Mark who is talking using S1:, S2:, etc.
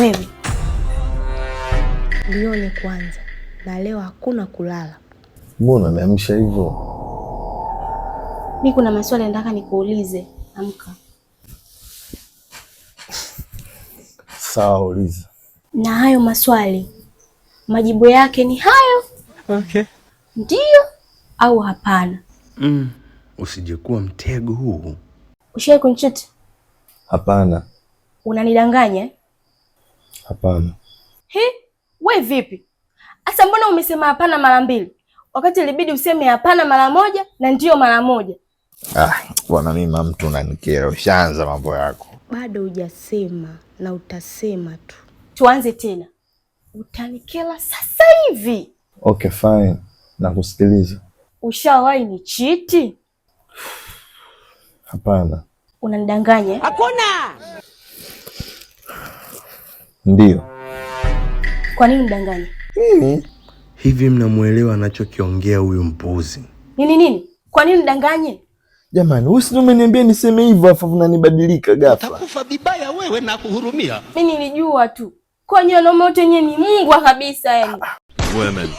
S1: Wewe lione kwanza, na leo hakuna kulala.
S2: Mbona unaamsha hivyo?
S1: Mimi kuna maswali nataka nikuulize. Amka.
S2: Sawa, uliza.
S1: Na hayo maswali majibu yake ni hayo.
S3: Okay.
S1: Ndio au hapana?
S3: Usijekuwa mtego huu.
S1: Ushawahi kunichuti?
S2: Hapana.
S1: Unanidanganya?
S2: Hapana.
S1: We vipi? Asa mbona umesema hapana mara mbili? Wakati ilibidi useme hapana mara moja na ndio mara moja.
S2: Bwana mimi mtu unanikera, ushaanza mambo yako.
S1: Bado hujasema na utasema tu. Tuanze tena. Utanikela sasa hivi.
S2: Okay, fine. Nakusikiliza.
S1: Ushawahi ni chiti?
S2: Hapana.
S1: Unanidanganya?
S4: Hakuna.
S2: Ndio.
S1: Kwa nini unidanganya?
S3: Hivi mnamuelewa anachokiongea huyu mpuzi?
S1: Nini? Kwa nini unidanganye?
S2: Jamani, wewe si umeniambia niseme hivyo afu unanibadilika ghafla.
S4: Utakufa vibaya wewe na kuhurumia.
S1: Mimi nilijua tu. Kwa nini wanaume wote wenyewe ni mbwa kabisa yani.
S4: Women.